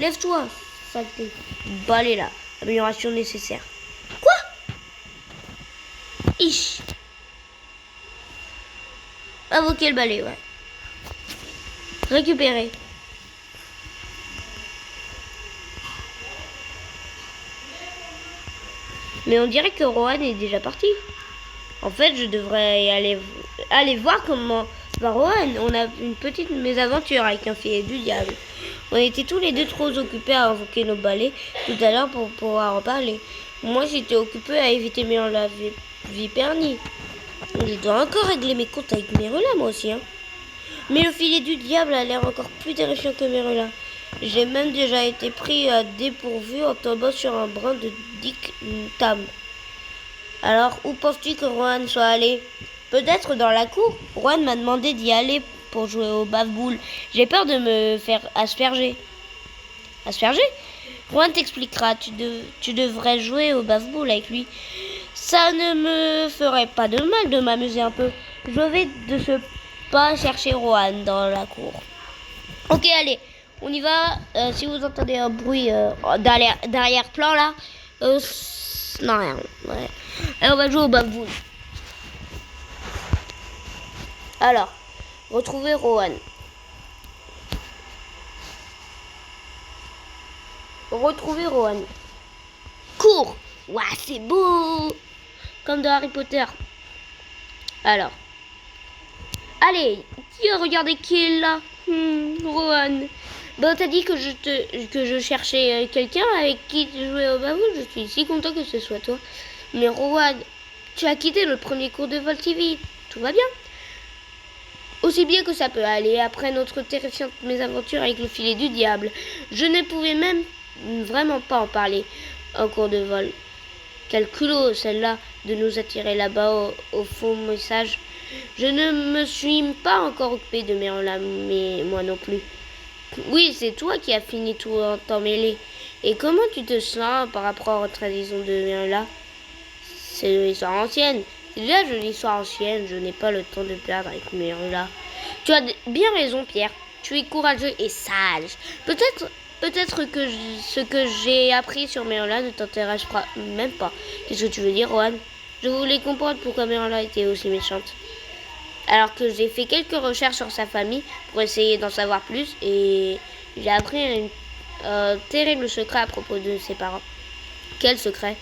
Lève-toi, saleté. Balai là. Amélioration nécessaire. Quoi? Ich. Invoquer le balai, ouais. Récupérer. Mais on dirait que Rohan est déjà parti. En fait, je devrais aller voir comment va Rohan. On a une petite mésaventure avec un filet du diable. On était tous les deux trop occupés à invoquer nos balais tout à l'heure pour pouvoir en parler. Moi, j'étais occupé à éviter la Vipernie. Je dois encore régler mes comptes avec Merula, moi aussi. Hein. Mais le filet du diable a l'air encore plus terrifiant que Merula. J'ai même déjà été pris à dépourvu en tombant sur un brin de dictame. Alors, où penses-tu que Rohan soit allé? Peut-être dans la cour. Rohan m'a demandé d'y aller pour jouer au bave-boule. J'ai peur de me faire asperger. Asperger? Rohan t'expliquera. Tu devrais jouer au bave-boule avec lui. Ça ne me ferait pas de mal de m'amuser un peu. Je vais de ce pas chercher Rohan dans la cour. Ok, allez, on y va. Si vous entendez un bruit d'arrière-plan là, non, rien. Ouais. Alors, on va jouer au bave-boule. Alors, retrouver Rohan. Retrouver Rohan. Cours. Ouah, c'est beau. Comme dans Harry Potter. Alors. Allez, regardez qui est là. Rohan. Bon, t'as dit que je cherchais quelqu'un avec qui jouer au bave-boule. Je suis si content que ce soit toi. Mais Rohan, tu as quitté le premier cours de Voltivie. Tout va bien. Aussi bien que ça peut aller après notre terrifiante mésaventure avec le filet du diable. Je ne pouvais même vraiment pas en parler en cours de vol. Quel culot, celle-là, de nous attirer là-bas au faux message. Je ne me suis pas encore occupé de Merula, mais moi non plus. Oui, c'est toi qui as fini tout en t'en mêler. Et comment tu te sens par rapport aux traditions de Merula? C'est une histoire ancienne. C'est déjà une histoire ancienne, je n'ai pas le temps de perdre avec Merula. Tu as bien raison, Pierre. Tu es courageux et sage. Peut-être que ce que j'ai appris sur Merula ne t'intéresse même pas. Qu'est-ce que tu veux dire, Rohan? Je voulais comprendre pourquoi Merula était aussi méchante. Alors que j'ai fait quelques recherches sur sa famille pour essayer d'en savoir plus et j'ai appris un terrible secret à propos de ses parents. Quel secret?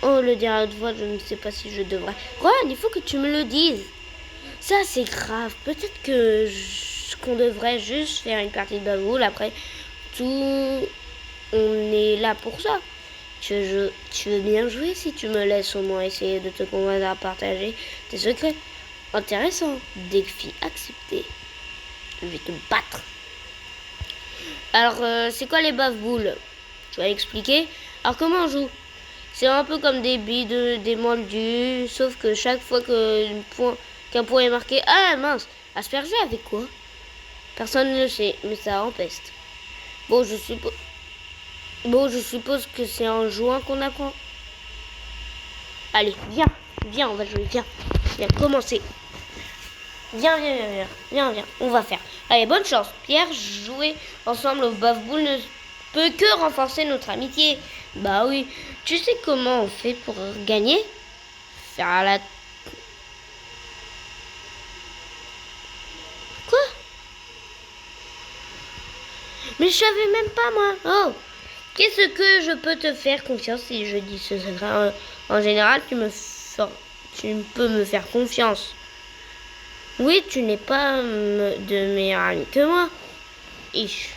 Oh, le dire à haute voix, je ne sais pas si je devrais. Rohan, il faut que tu me le dises. Ça, c'est grave. Peut-être qu'on devrait juste faire une partie de bave-boule. Après tout, on est là pour ça. Tu veux bien jouer si tu me laisses au moins essayer de te convaincre à partager tes secrets. Intéressant. Défi accepté. Je vais te battre. Alors, c'est quoi les bave-boules? Tu vas expliquer? Alors, comment on joue? C'est un peu comme des billes des moldus, sauf que chaque fois qu'un point est marqué... Ah mince, asperger avec quoi? Personne ne le sait, mais ça empeste. Bon, je suppose que c'est en jouant qu'on apprend. Allez, viens, on va jouer, viens, commencer. Viens, on va faire. Allez, bonne chance. Pierre, jouer ensemble au bave-boule ne peut que renforcer notre amitié. Bah oui, tu sais comment on fait pour gagner? Faire la... Quoi? Mais je savais même pas, moi. Oh, qu'est-ce que je peux te faire confiance si je dis ce secret? En général, tu peux me faire confiance. Oui, tu n'es pas de meilleur ami que moi. Ich.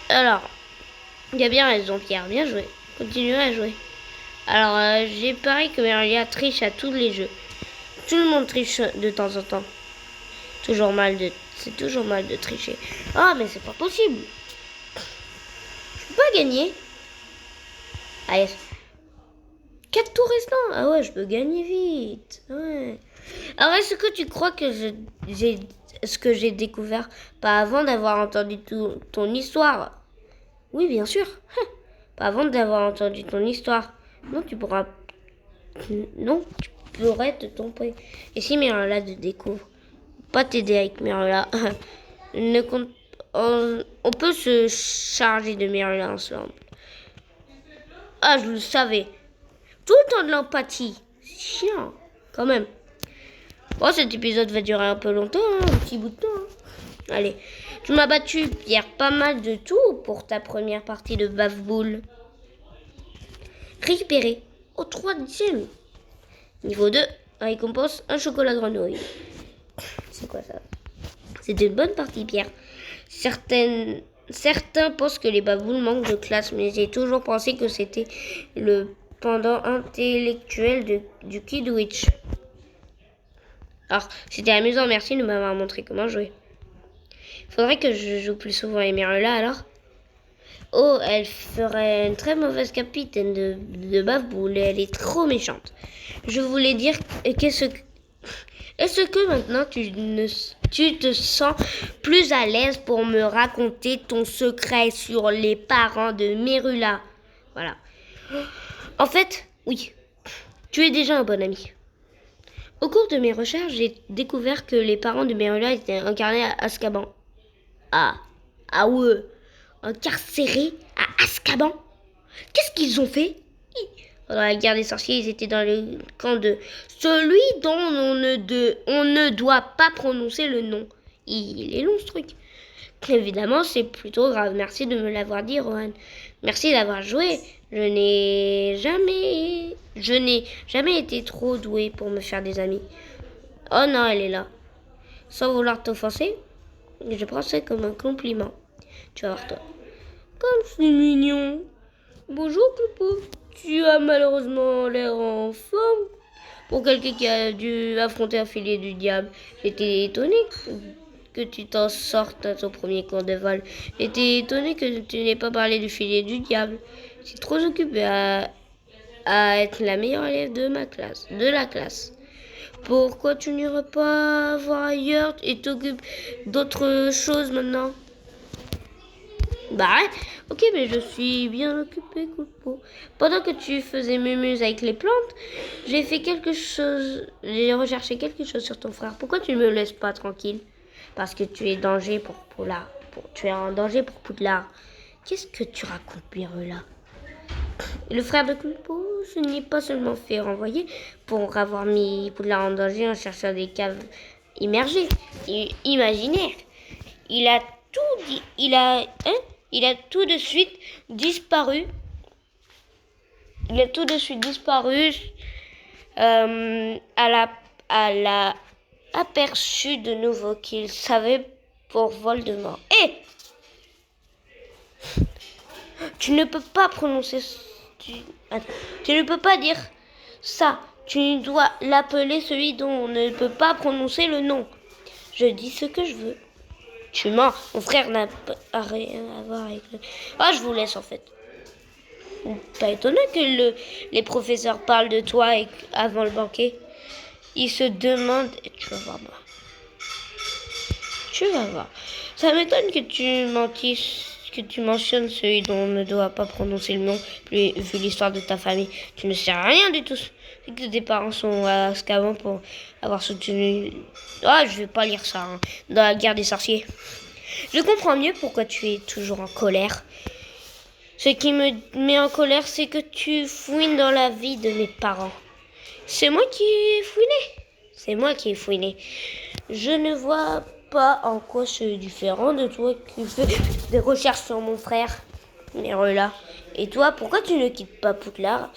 Alors, il a bien raison, Pierre. Bien joué. Continue à jouer. Alors, j'ai parié que Merlia triche à tous les jeux. Tout le monde triche de temps en temps. C'est toujours mal de tricher. Ah, mais c'est pas possible. Je peux pas gagner. Allez. 4 tours restants. Ah ouais, je peux gagner vite. Ouais. Alors, est-ce que tu crois que ce que j'ai découvert pas avant d'avoir entendu ton histoire? Oui, bien sûr. Pas avant d'avoir entendu ton histoire. Non, tu pourras... Non, tu pourrais te tromper. Et si Merla te découvre? Pas t'aider avec Merla. Ne compte... on peut se charger de Mirula ensemble. Ah, je le savais. Tout le temps de l'empathie. C'est chiant, quand même. Bon, cet épisode va durer un peu longtemps, hein, un petit bout de temps. Hein. Allez, tu m'as battu, Pierre, pas mal de tout pour ta première partie de Bave-Boule. Récupéré au 3e. Niveau 2, récompense, un chocolat grenouille. C'est quoi ça? C'est une bonne partie, Pierre. Certains pensent que les baboules manquent de classe, mais j'ai toujours pensé que c'était le pendant intellectuel du Kidwitch. Alors, c'était amusant, merci de m'avoir montré comment jouer. Faudrait que je joue plus souvent Emerla alors. Oh, elle ferait une très mauvaise capitaine de Bave-Boule et elle est trop méchante. Je voulais dire, est-ce que maintenant tu te sens plus à l'aise pour me raconter ton secret sur les parents de Merula? Voilà. En fait, oui, tu es déjà un bon ami. Au cours de mes recherches, j'ai découvert que les parents de Merula étaient incarnés à Azkaban. Ah ouais, incarcérés à Azkaban? Qu'est-ce qu'ils ont fait? Pendant la guerre des sorciers, ils étaient dans le camp de celui dont on ne doit pas prononcer le nom. Il est long ce truc. Évidemment, c'est plutôt grave. Merci de me l'avoir dit, Rohan. Merci d'avoir joué. Je n'ai jamais été trop douée pour me faire des amis. Oh non, elle est là. Sans vouloir t'offenser, je prends ça comme un compliment. Tu vas voir toi. Comme c'est mignon. Bonjour, Cloupo. Tu as malheureusement l'air en forme. Pour quelqu'un qui a dû affronter un filet du diable, j'étais étonné que tu t'en sortes à ton premier cours de vol. J'étais étonné que tu n'aies pas parlé du filet du diable. Je suis trop occupée à être la meilleure élève de la classe. Pourquoi tu n'irais pas voir ailleurs et t'occupes d'autres choses maintenant? Bah ouais, ok, mais je suis bien occupée, Coupeau. Pendant que tu faisais mumuse avec les plantes, j'ai recherché quelque chose sur ton frère. Pourquoi tu ne me laisses pas tranquille? Parce que tu es en danger pour Poudlard. Qu'est-ce que tu racontes, Birula? Le frère de Coupeau se n'est pas seulement fait renvoyer pour avoir mis Poudlard en danger en cherchant des caves immergées, imaginaires. Il a tout de suite disparu. À la aperçu de nouveau qu'il savait pour Voldemort. Hé! Tu ne peux pas prononcer... Tu ne peux pas dire ça. Tu dois l'appeler celui dont on ne peut pas prononcer le nom. Je dis ce que je veux. Tu mens. Mon frère n'a rien à voir avec le... Ah, je vous laisse en fait. Pas étonné que les professeurs parlent de toi avant le banquet. Ils se demandent... Tu vas voir moi. Tu vas voir. Ça m'étonne que tu mentionnes celui dont on ne doit pas prononcer le nom, vu l'histoire de ta famille. Tu ne sais rien du tout. C'est que tes parents sont à Azkaban pour avoir soutenu... Ah, je vais pas lire ça, hein, dans la guerre des sorciers. Je comprends mieux pourquoi tu es toujours en colère. Ce qui me met en colère, c'est que tu fouines dans la vie de mes parents. C'est moi qui ai fouiné. Je ne vois pas en quoi c'est différent de toi qui fais des recherches sur mon frère, Merula. Et toi, pourquoi tu ne quittes pas Poudlard,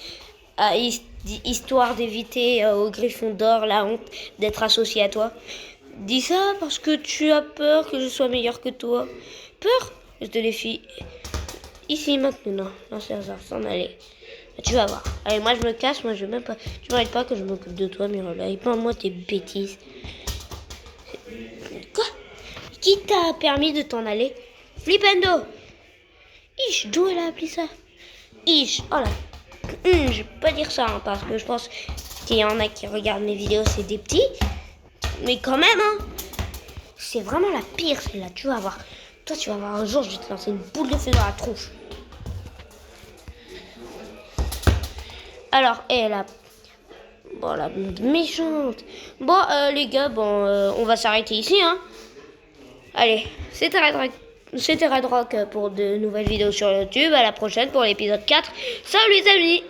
histoire d'éviter au Gryffondor la honte d'être associé à toi? Dis ça parce que tu as peur que je sois meilleur que toi. Peur? Je te défie. Ici, maintenant. Non, c'est hasard, s'en aller. Tu vas voir. Allez, moi je me casse, moi je veux même pas. Tu m'arrêtes pas que je m'occupe de toi, Mirella. Et pas moi tes bêtises. Quoi? Qui t'a permis de t'en aller? Flipendo! Ich, d'où elle a appelé ça? Ich, oh là. Je peux pas dire ça, hein, parce que je pense qu'il y en a qui regardent mes vidéos, c'est des petits. Mais quand même, hein. C'est vraiment la pire, celle-là. Tu vas voir. Toi, tu vas voir un jour, je vais te lancer une boule de feu dans la tronche. Alors, elle a... Bon, la méchante. Bon, les gars, on va s'arrêter ici, hein. Allez, c'est arrêté. c'était Red Rock pour de nouvelles vidéos sur YouTube. À la prochaine pour l'épisode 4. Salut les amis!